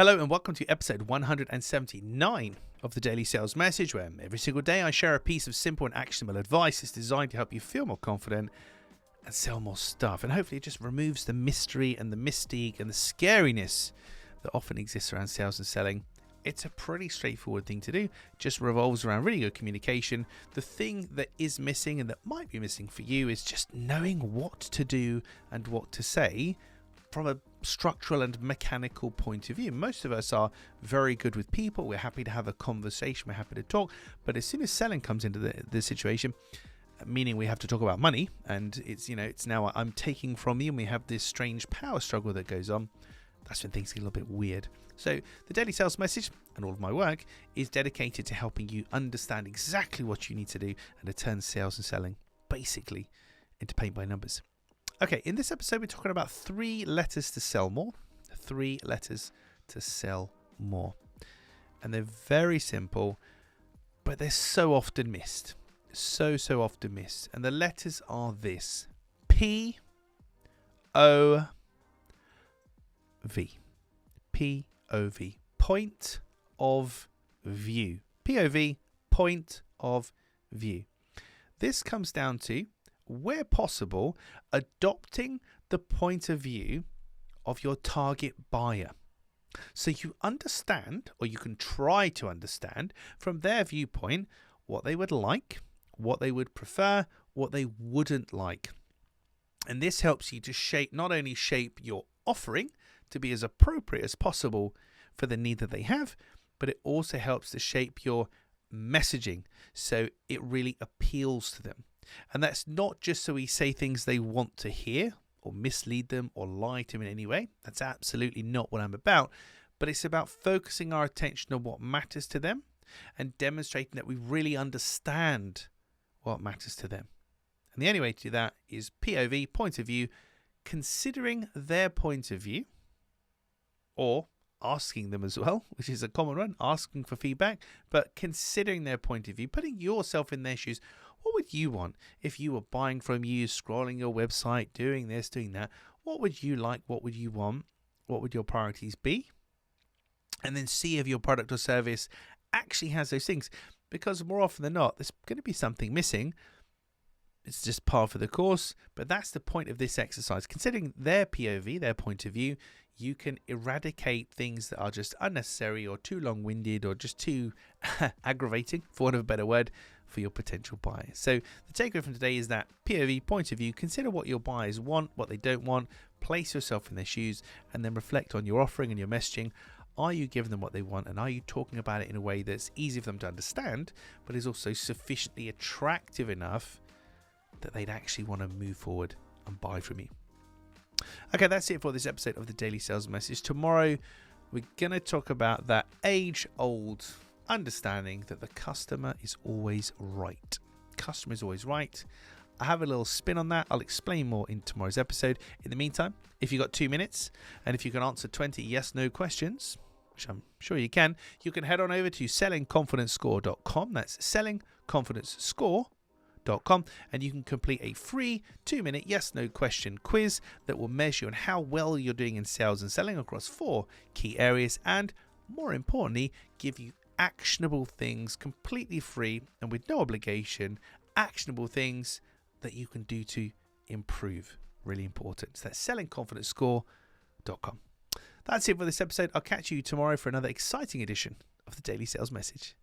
Hello and welcome to episode 179 of the Daily Sales Message, where every single day I share a piece of simple and actionable advice that's designed to help you feel more confident and sell more stuff. And hopefully it just removes the mystery and the mystique and the scariness that often exists around sales and selling. It's a pretty straightforward thing to do. It just revolves around really good communication. The thing that is missing and that might be missing for you is just knowing what to do and what to say from a structural and mechanical point of view. Most of us are very good with people. We're happy to have a conversation. We're happy to talk. But as soon as selling comes into the situation, meaning we have to talk about money, and it's now I'm taking from you, and we have this strange power struggle that goes on, that's when things get a little bit weird. So the Daily Sales Message and all of my work is dedicated to helping you understand exactly what you need to do and to turn sales and selling basically into paint by numbers. Okay, in this episode, we're talking about 3 letters to sell more. 3 letters to sell more. And they're very simple, but they're so often missed. So often missed. And the letters are this: P-O-V. P-O-V. Point of view. P-O-V. Point of view. This comes down to, where possible, adopting the point of view of your target buyer. So you understand, or you can try to understand from their viewpoint, what they would like, what they would prefer, what they wouldn't like. And this helps you to not only shape your offering to be as appropriate as possible for the need that they have, but it also helps to shape your messaging so it really appeals to them. And that's not just so we say things they want to hear or mislead them or lie to them in any way. That's absolutely not what I'm about. But it's about focusing our attention on what matters to them and demonstrating that we really understand what matters to them. And the only way to do that is POV, point of view, considering their point of view, or asking them as well, which is a common one, asking for feedback, but considering their point of view, putting yourself in their shoes. What would you want if you were buying from you, scrolling your website, doing this, doing that? What would you like? What would you want? What would your priorities be? And then see if your product or service actually has those things. Because more often than not, there's going to be something missing. It's just par for the course. But that's the point of this exercise. Considering their POV, their point of view, you can eradicate things that are just unnecessary or too long-winded or just too aggravating, for want of a better word, for your potential buyers. So the takeaway from today is that POV, point of view, consider what your buyers want, what they don't want, place yourself in their shoes, and then reflect on your offering and your messaging. Are you giving them what they want, and are you talking about it in a way that's easy for them to understand, but is also sufficiently attractive enough that they'd actually want to move forward and buy from you? Okay, that's it for this episode of the Daily Sales Message. Tomorrow, we're going to talk about that age-old understanding that the customer is always right. Customer is always right. I have a little spin on that. I'll explain more in tomorrow's episode. In the meantime, if you've got 2 minutes and if you can answer 20 yes/no questions, which I'm sure you can head on over to sellingconfidencescore.com. That's sellingconfidencescore.com, and you can complete a free 2-minute yes/no question quiz that will measure on how well you're doing in sales and selling across 4 key areas, and more importantly, give you actionable things completely free and with no obligation. Actionable things that you can do to improve. Really important. So that's sellingconfidencescore.com. That's it for this episode. I'll catch you tomorrow for another exciting edition of the Daily Sales Message.